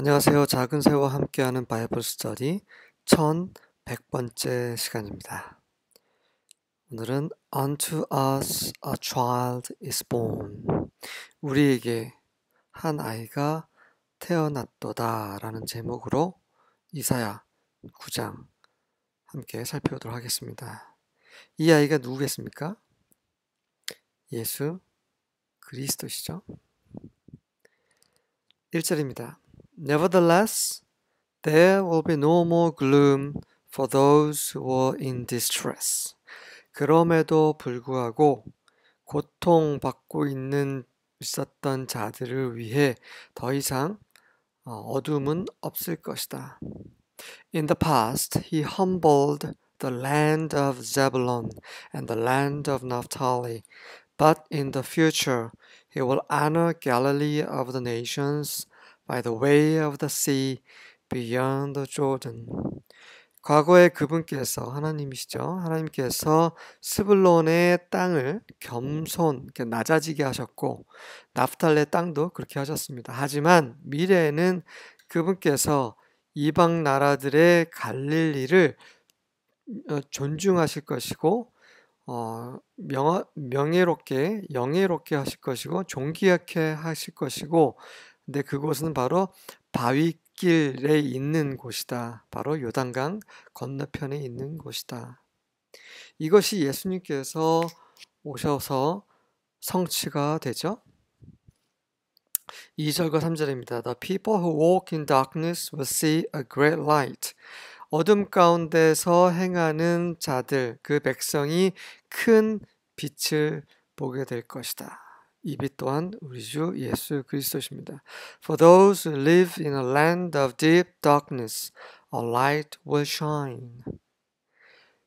안녕하세요. 작은 새와 함께하는 바이블 스터디 1100번째 시간입니다. 오늘은 Unto us a child is born. 우리에게 한 아이가 태어났도다 라는 제목으로 이사야 9장 함께 살펴보도록 하겠습니다. 이 아이가 누구겠습니까? 예수 그리스도시죠. 1절입니다. Nevertheless, there will be no more gloom for those who are in distress. 그럼에도 불구하고 고통받고 있었던 자들을 위해 더 이상 어둠은 없을 것이다. In the past, he humbled the land of Zebulun and the land of Naphtali, but in the future, he will honor Galilee of the nations by the way of the sea beyond the Jordan. 과거에 그분께서 하나님이시죠. 하나님께서 스불론의 땅을 겸손, 낮아지게 하셨고 납달레 땅도 그렇게 하셨습니다. 하지만 미래에는 그분께서 이방 나라들의 갈릴리를 존중하실 것이고 명예롭게 영예롭게 하실 것이고 존귀하게 하실 것이고 근데 그곳은 바로 바위길에 있는 곳이다. 바로 요단강 건너편에 있는 곳이다. 이것이 예수님께서 오셔서 성취가 되죠. 2절과 3절입니다. The people who walk in darkness will see a great light. 어둠 가운데서 행하는 자들, 그 백성이 큰 빛을 보게 될 것이다. 이 빛 또한 우리 주 예수 그리스도십니다. For those who live in a land of deep darkness, a light will shine.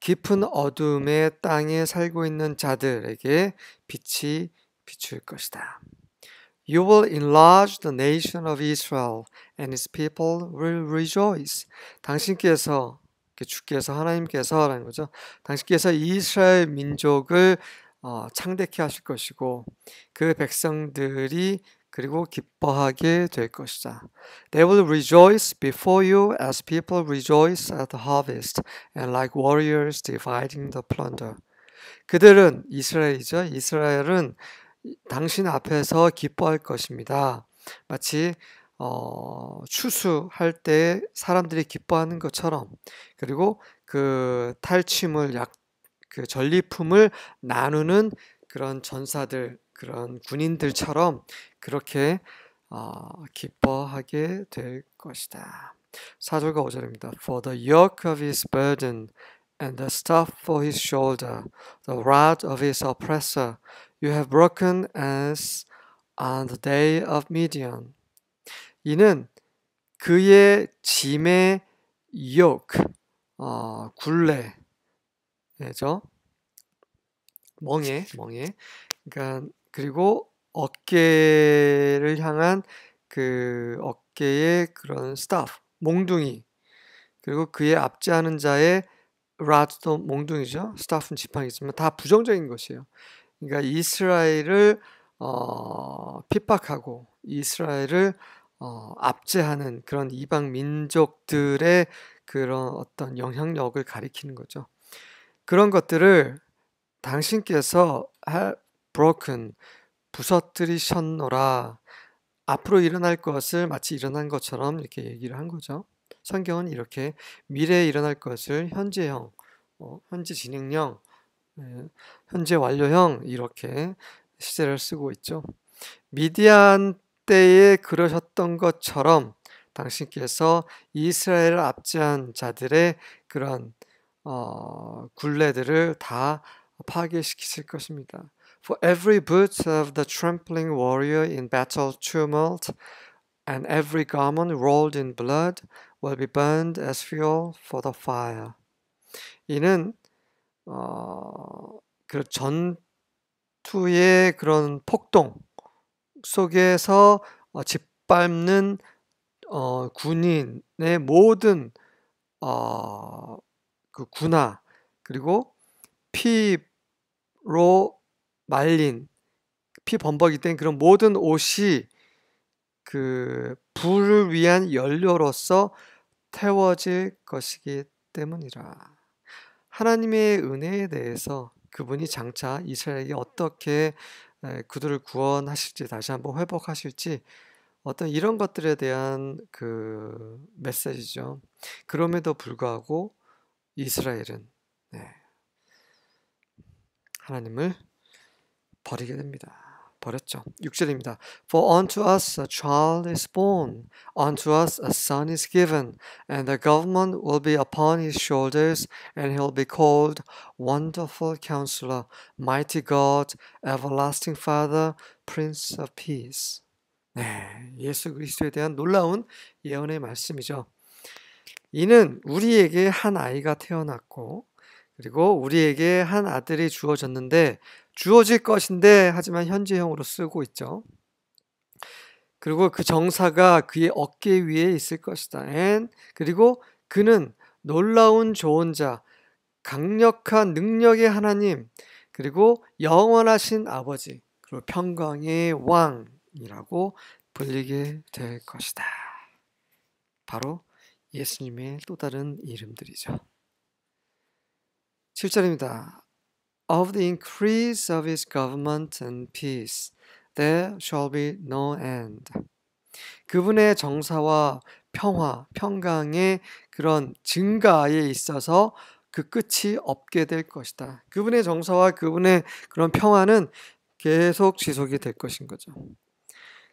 깊은 어둠의 땅에 살고 있는 자들에게 빛이 비출 것이다. You will enlarge the nation of Israel, and its people will rejoice. 당신께서, 주께서, 하나님께서라는 거죠. 당신께서 이스라엘 민족을 창대케 하실 것이고 그 백성들이 그리고 기뻐하게 될 것이다. They will rejoice before you as people rejoice at the harvest, and like warriors dividing the plunder. 그들은 이스라엘이죠. 이스라엘은 당신 앞에서 기뻐할 것입니다. 마치 추수할 때 사람들이 기뻐하는 것처럼 그리고 그 탈취물 그 전리품을 나누는 그런 전사들 그런 군인들처럼 그렇게 기뻐하게 될 것이다. 4절과 5절입니다. For the yoke of his burden and the staff for his shoulder, the rod of his oppressor, you have broken as on the day of Midian. 이는 그의 짐의 yoke, 굴레죠. 멍에. 그러니까 그리고 어깨를 향한 그 어깨의 그런 staff, 몽둥이. 그리고 그의 압제하는 자의 rod도 몽둥이죠. staff는 지팡이지만 다 부정적인 것이에요. 그러니까 이스라엘을 핍박하고 이스라엘을 압제하는 그런 이방 민족들의 그런 어떤 영향력을 가리키는 거죠. 그런 것들을 당신께서 broken, 부서뜨리셨노라. 앞으로 일어날 것을 마치 일어난 것처럼 이렇게 얘기를 한 거죠. 성경은 이렇게 미래에 일어날 것을 현재형, 현재 진행형, 현재 완료형 이렇게 시제를 쓰고 있죠. 미디안 때에 그러셨던 것처럼 당신께서 이스라엘을 압제한 자들의 그런 굴레들을 다 파괴시키실 것입니다. For every boot of the trampling warrior in battle tumult and every garment rolled in blood will be burned as fuel for the fire. 이는 그 전투의 그런 폭동 속에서 짓밟는 군인의 모든 그 군화 그리고 피로 말린 피 범벅이 된 그런 모든 옷이 그 불을 위한 연료로서 태워질 것이기 때문이라. 하나님의 은혜에 대해서 그분이 장차 이스라엘에게 어떻게 그들을 구원하실지, 다시 한번 회복하실지, 어떤 이런 것들에 대한 그 메시지죠. 그럼에도 불구하고 이스라엘은 하나님을 버리게 됩니다. 버렸죠. 6절입니다. For unto us a child is born, unto us a son is given, and the government will be upon his shoulders, and he'll be called Wonderful Counselor, Mighty God, Everlasting Father, Prince of Peace. 네, 예수 그리스도에 대한 놀라운 예언의 말씀이죠. 이는 우리에게 한 아이가 태어났고, 그리고 우리에게 한 아들이 주어졌는데, 주어질 것인데 하지만 현재형으로 쓰고 있죠. 그리고 그 정사가 그의 어깨 위에 있을 것이다. 그리고 그는 놀라운 조언자, 강력한 능력의 하나님, 그리고 영원하신 아버지, 그리고 평강의 왕이라고 불리게 될 것이다. 바로 예수님의 또 다른 이름들이죠. 7절입니다. Of the increase of his government and peace, there shall be no end. 그분의 정사와 평화, 평강의 그런 증가에 있어서 그 끝이 없게 될 것이다. 그분의 정사와 그분의 그런 평화는 계속 지속이 될 것인 거죠.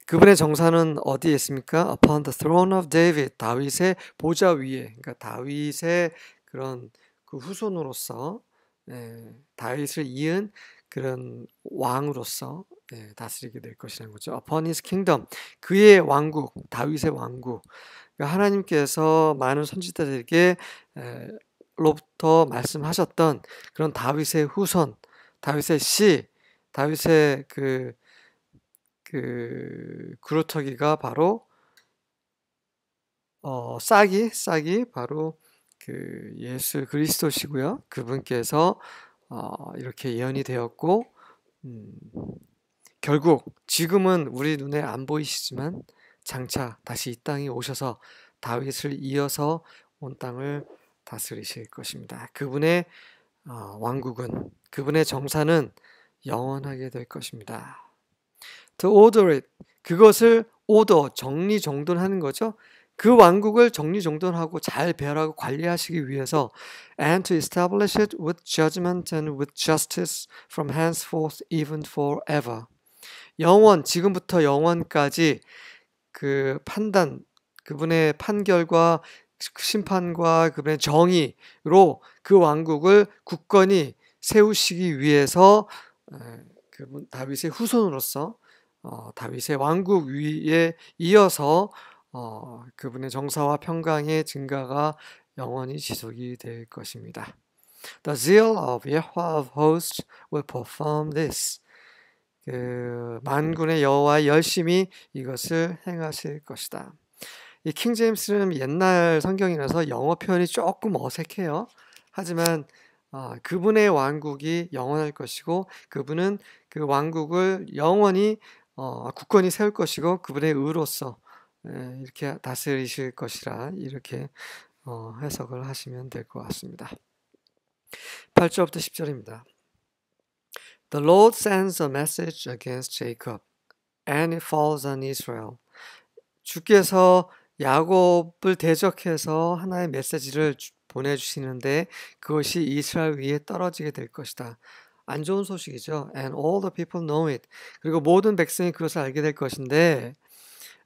그분의 정사는 어디에 있습니까? Upon the throne of David, 다윗의 보좌 위에, 그러니까 다윗의 그런 그 후손으로서 다윗을 이은 그런 왕으로서 다스리게 될 것이라는 거죠. Upon his kingdom, 그의 왕국, 다윗의 왕국. 그러니까 하나님께서 많은 선지자들에게 로부터 말씀하셨던 그런 다윗의 후손, 다윗의 씨, 다윗의 그 그루터기가 바로 싹이 바로 그 예수 그리스도시고요. 그분께서 이렇게 예언이 되었고, 결국 지금은 우리 눈에 안 보이시지만 장차 다시 이 땅에 오셔서 다윗을 이어서 온 땅을 다스리실 것입니다. 그분의 왕국은, 그분의 정사는 영원하게 될 것입니다. To order it, 그것을 정리정돈하는 거죠. 그 왕국을 정리정돈하고 잘 배열하고 관리하시기 위해서 and to establish it with judgment and with justice from henceforth even forever. 지금부터 영원까지 그 판단, 그분의 판결과 심판과 그분의 정의로 그 왕국을 굳건히 세우시기 위해서 그분 다윗의 후손으로서 다윗의 왕국 위에 이어서 그분의 정사와 평강의 증가가 영원히 지속이 될 것입니다. The zeal of Yahweh of hosts will perform this. 그 만군의 여호와 열심히 이것을 행하실 것이다. 이 킹제임스는 옛날 성경이라서 영어 표현이 조금 어색해요. 하지만 그분의 왕국이 영원할 것이고 그분은 그 왕국을 영원히 굳건히 세울 것이고 그분의 의로서 이렇게 다스리실 것이라 이렇게 해석을 하시면 될 것 같습니다. 8절부터 10절입니다. The Lord sends a message against Jacob, and it falls on Israel. 주께서 야곱을 대적해서 하나의 메시지를 보내주시는데 그것이 이스라엘 위에 떨어지게 될 것이다. 안 좋은 소식이죠. And all the people know it. 그리고 모든 백성이 그것을 알게 될 것인데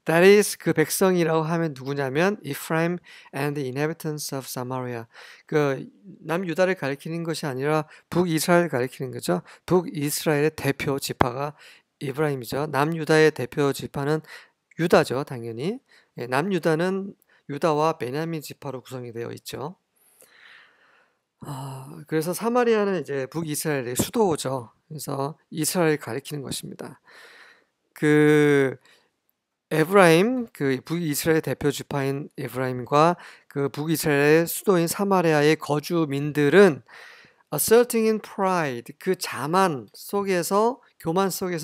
That is, 그 백성이라고 하면 누구냐면 Ephraim and the inhabitants of Samaria. 그 남유다를 가리키는 것이 아니라 북이스라엘을 가리키는 거죠. 북이스라엘의 대표 지파가 이브라임이죠. 남유다의 대표 지파는 유다죠, 당연히. 남유다는 유다와 베냐민 지파로 구성이 되어 있죠. 그래서 사마리아는 이제 북이스라엘의 수도죠. 그래서 이스라엘을 가리키는 것입니다. 에브라임, 그 북이스라엘 대표 지파인 에브라임과 그 북이스라엘의 수도인 사마리아의 거주민들은 asserting in pride, 그 교만 속에서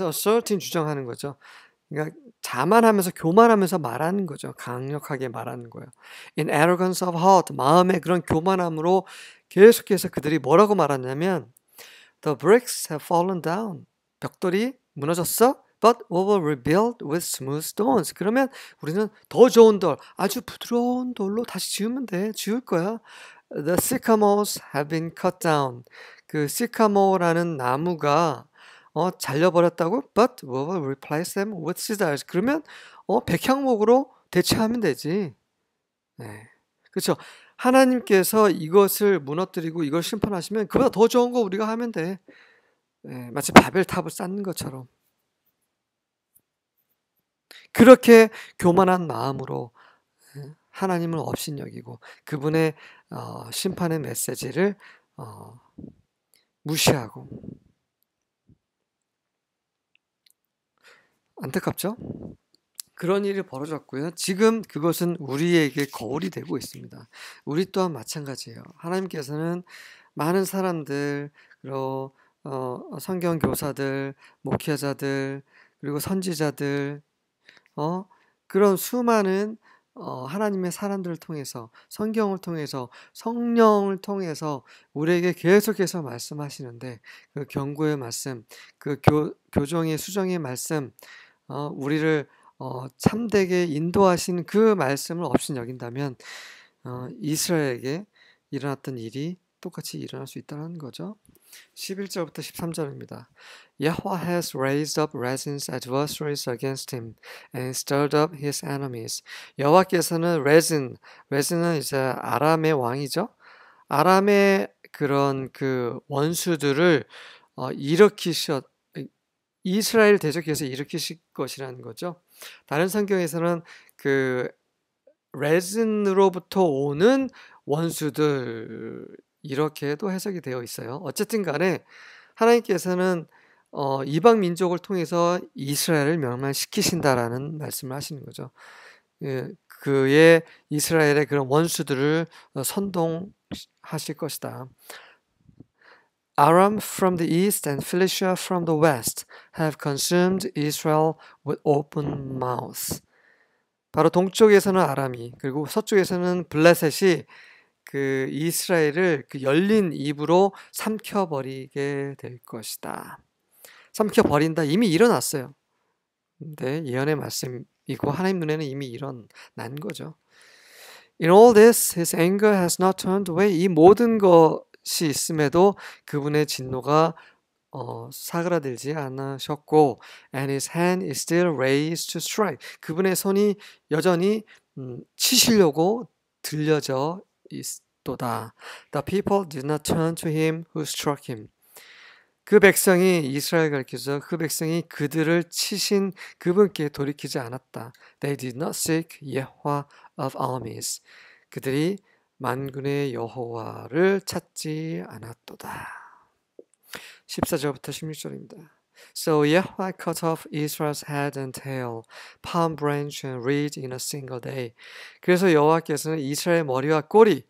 asserting 주장하는 거죠. 그러니까 자만하면서 교만하면서 말하는 거죠. 강력하게 말하는 거예요. In arrogance of heart, 마음의 그런 교만함으로 계속해서 그들이 뭐라고 말하냐면 The bricks have fallen down. 벽돌이 무너졌어? But we will rebuild with smooth stones. 그러면 우리는 더 좋은 돌, 아주 부드러운 돌로 다시 지으면 돼. 지을 거야. The sycamores have been cut down. 그 시카모라는 나무가 잘려버렸다고? But we will replace them with cedars. 그러면 백향목으로 대체하면 되지. 네. 그렇죠. 하나님께서 이것을 무너뜨리고 이걸 심판하시면 그보다 더 좋은 거 우리가 하면 돼. 네. 마치 바벨탑을 쌓는 것처럼. 그렇게 교만한 마음으로 하나님을 업신여기고 그분의 심판의 메시지를 무시하고 안타깝죠? 그런 일이 벌어졌고요. 지금 그것은 우리에게 거울이 되고 있습니다. 우리 또한 마찬가지예요. 하나님께서는 많은 사람들, 그리고 성경 교사들, 목회자들, 그리고 선지자들, 그런 수많은 하나님의 사람들을 통해서 성경을 통해서 성령을 통해서 우리에게 계속해서 말씀하시는데 그 경고의 말씀, 그 교정의 수정의 말씀, 우리를 참되게 인도하신 그 말씀을 없인 여긴다면 이스라엘에게 일어났던 일이 똑같이 일어날 수 있다는 거죠. 11절부터 13절입니다. Yahweh has raised up Rezin's adversaries against him and stirred up his enemies. 여호와께서는 레진은 이제 아람의 왕이죠. 아람의 그런 그 원수들을 이스라엘 대적해서 일으키실 것이라는 거죠. 다른 성경에서는 그 레진으로부터 오는 원수들 이렇게도 해석이 되어 있어요. 어쨌든 간에 하나님께서는 이방 민족을 통해서 이스라엘을 멸망시키신다라는 말씀을 하시는 거죠. 그의 이스라엘의 그런 원수들을 선동하실 것이다. Aram from the east and Philistia from the west have consumed Israel with open mouths. 바로 동쪽에서는 아람이 그리고 서쪽에서는 블레셋이 그 이스라엘을 그 열린 입으로 삼켜버리게 될 것이다. 삼켜버린다. 이미 일어났어요. 근데 예언의 말씀이고 하나님 눈에는 이미 일어난 거죠. In all this, his anger has not turned away. 이 모든 것이 있음에도 그분의 진노가 사그라들지 않으셨고 and his hand is still raised to strike. 그분의 손이 여전히 치시려고 들려져 있도다. The people did not turn to him who struck him. 그 백성이 이스라엘 가리켜서 그 백성이 그들을 치신 그분께 돌이키지 않았다. They did not seek Yahweh of armies. 그들이 만군의 여호와를 찾지 않았도다. 14절부터 16절입니다. So Yahweh cut off Israel's head and tail, palm branch and reed in a single day. 그래서 여호와께서는 이스라엘 머리와 꼬리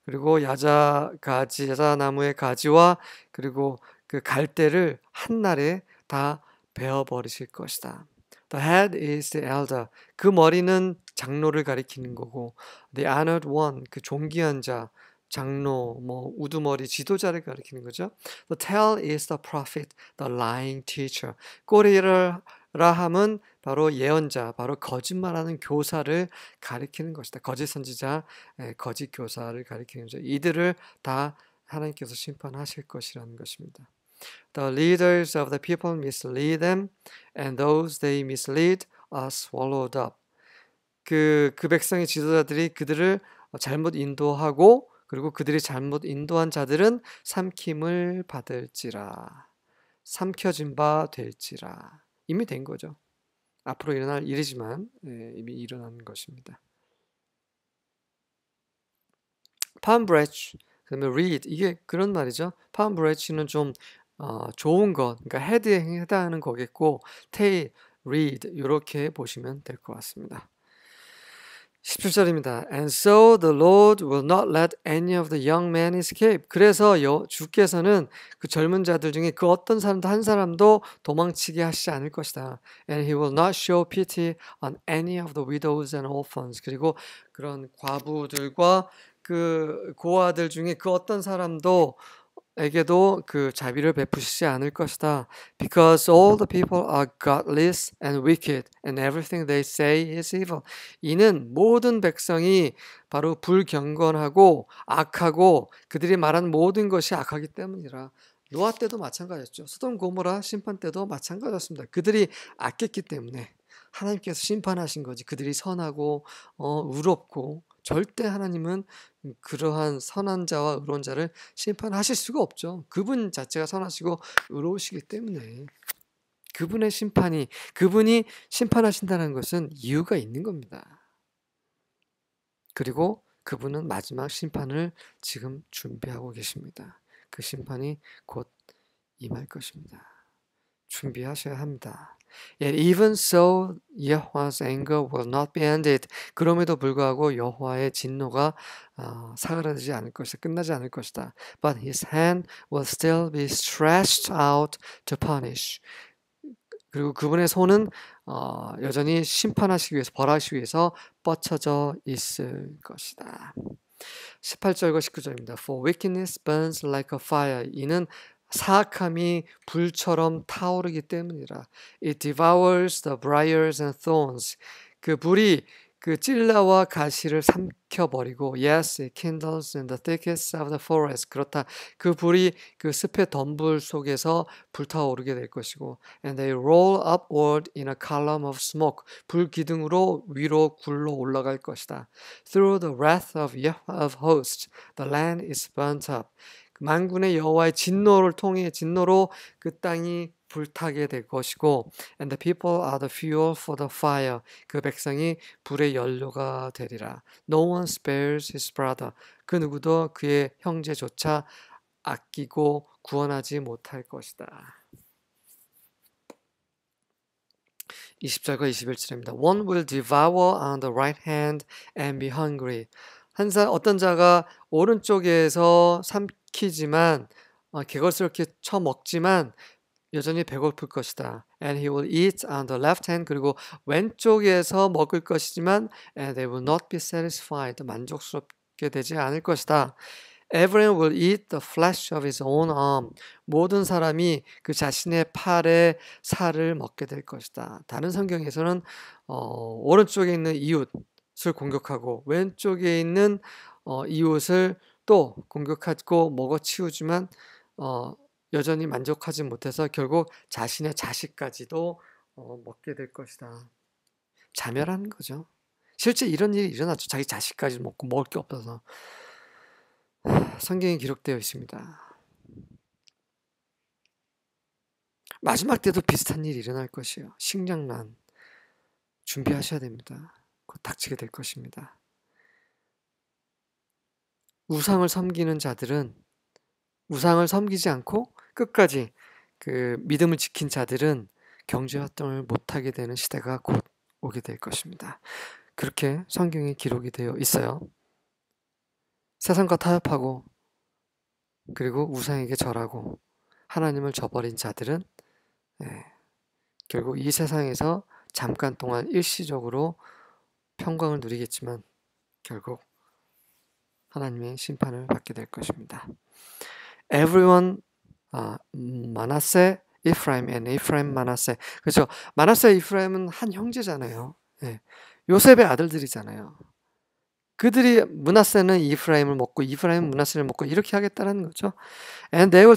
그리고 야자나무의 가지와 그리고 그 갈대를 한날에 다 베어버리실 것이다. The head is the elder. 그 머리는 장로를 가리키는 거고 the honored one, 그 존귀한 자, 장로, 우두머리, 지도자를 가리키는 거죠. The tail is the prophet, the lying teacher. 꼬리라 함은 바로 예언자, 바로 거짓말하는 교사를 가리키는 것이다. 거짓 선지자, 거짓 교사를 가리키는 거죠. 이들을 다 하나님께서 심판하실 것이라는 것입니다. The leaders of the people mislead them, and those they mislead are swallowed up. 그 백성의 지도자들이 그들을 잘못 인도하고 그리고 그들이 잘못 인도한 자들은 삼킴을 받을지라. 삼켜진 바 될지라. 이미 된 거죠. 앞으로 일어날 일이지만 이미 일어난 것입니다. palm branch, 그다음에 reed, 이게 그런 말이죠. palm branch는 좀 좋은 것, 그러니까 헤드에 해당하는 거겠고 tail, reed 이렇게 보시면 될 것 같습니다. 17절입니다. And so the Lord will not let any of the young men escape. 그래서 주께서는 그 젊은 자들 중에 그 어떤 사람도 한 사람도 도망치게 하시지 않을 것이다. And he will not show pity on any of the widows and orphans. 그리고 그런 과부들과 그 고아들 중에 그 어떤 사람도 에게도 그 자비를 베푸시지 않을 것이다. Because all the people are godless and wicked, and everything they say is evil. 이는 모든 백성이 바로 불경건하고 악하고 그들이 말하는 모든 것이 악하기 때문이라. 노아 때도 마찬가지였죠. 소돔 고모라 심판 때도 마찬가지였습니다. 그들이 악했기 때문에 하나님께서 심판하신 거지. 그들이 선하고 의롭고 절대 하나님은 그러한 선한 자와 의로운 자를 심판하실 수가 없죠. 그분 자체가 선하시고 의로우시기 때문에 그분의 심판이 그분이 심판하신다는 것은 이유가 있는 겁니다. 그리고 그분은 마지막 심판을 지금 준비하고 계십니다. 그 심판이 곧 임할 것입니다. 준비하셔야 합니다. Yet even so, 여호와's anger will not be ended. 그럼에도 불구하고 여호와의 진노가 사그라들지 않을 것이다. 끝나지 않을 것이다. But his hand will still be stretched out to punish. 그리고 그분의 손은 여전히 심판하시기 위해서 벌하시기 위해서 뻗쳐져 있을 것이다. 18절과 19절입니다. For wickedness burns like a fire. 이는 사악함이 불처럼 타오르기 때문이라. It devours the briars and thorns. 그 불이 그 찔라와 가시를 삼켜버리고 Yes, it kindles in the thickets of the forest. 그렇다. 그 불이 그 숲의 덤불 속에서 불타오르게 될 것이고 And they roll upward in a column of smoke. 불 기둥으로 위로 굴러 올라갈 것이다. Through the wrath of hosts, the land is burnt up. 만군의 여호와의 진노를 통해 진노로 그 땅이 불타게 될 것이고 And the people are the fuel for the fire. 그 백성이 불의 연료가 되리라. No one spares his brother. 그 누구도 그의 형제조차 아끼고 구원하지 못할 것이다. 20절과 21절입니다. One will devour on the right hand and be hungry. 어떤 자가 오른쪽에서 삼키지만 개걸스럽게 쳐먹지만 여전히 배고플 것이다. And he will eat on the left hand. 그리고 왼쪽에서 먹을 것이지만 and they will not be satisfied. 만족스럽게 되지 않을 것이다. Everyone will eat the flesh of his own arm. 모든 사람이 그 자신의 팔의 살을 먹게 될 것이다. 다른 성경에서는 오른쪽에 있는 이웃을 공격하고 왼쪽에 있는 이웃을 또 공격하고 먹어치우지만 여전히 만족하지 못해서 결국 자신의 자식까지도 먹게 될 것이다. 자멸하는 거죠. 실제 이런 일이 일어났죠. 자기 자식까지 먹고 먹을 게 없어서. 성경에 기록되어 있습니다. 마지막 때도 비슷한 일이 일어날 것이에요. 식량난 준비하셔야 됩니다. 곧 닥치게 될 것입니다. 우상을 섬기는 자들은 우상을 섬기지 않고 끝까지 그 믿음을 지킨 자들은 경제 활동을 못하게 되는 시대가 곧 오게 될 것입니다. 그렇게 성경에 기록이 되어 있어요. 세상과 타협하고 그리고 우상에게 절하고 하나님을 저버린 자들은 결국 이 세상에서 잠깐 동안 일시적으로 평강을 누리겠지만 결국 하나님의 심판을 받게 될 것입니다. Everyone, 마나세, 이프라임, and 이프라임, 마나세. 그렇죠. 마나세, 이프라임은 한 형제잖아요. 요셉의 아들들이잖아요. 그들이 므낫세는 이프라임을 먹고 이프라임은 므낫세를 먹고 이렇게 하겠다는 거죠. And they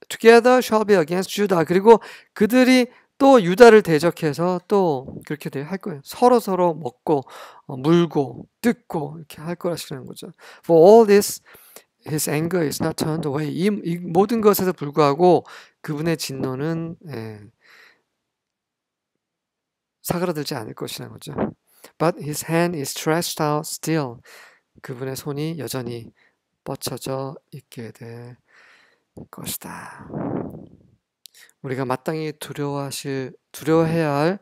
together shall be against Judah. 그리고 그들이 또 유다를 대적해서 또 그렇게 할 거예요. 서로 먹고 물고 뜯고 이렇게 할 거라시는 거죠. For all this, his anger is not turned away. 이 모든 것에도 불구하고 그분의 진노는 사그라들지 않을 것이라는 거죠. But his hand is stretched out still. 그분의 손이 여전히 뻗쳐져 있게 될 것이다. 우리가 마땅히 두려워해야 할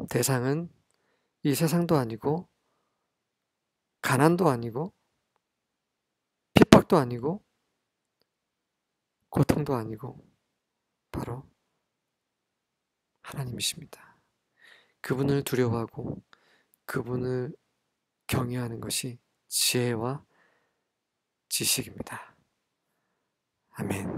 대상은 이 세상도 아니고 가난도 아니고 핍박도 아니고 고통도 아니고 바로 하나님이십니다. 그분을 두려워하고 그분을 경외하는 것이 지혜와 지식입니다. 아멘.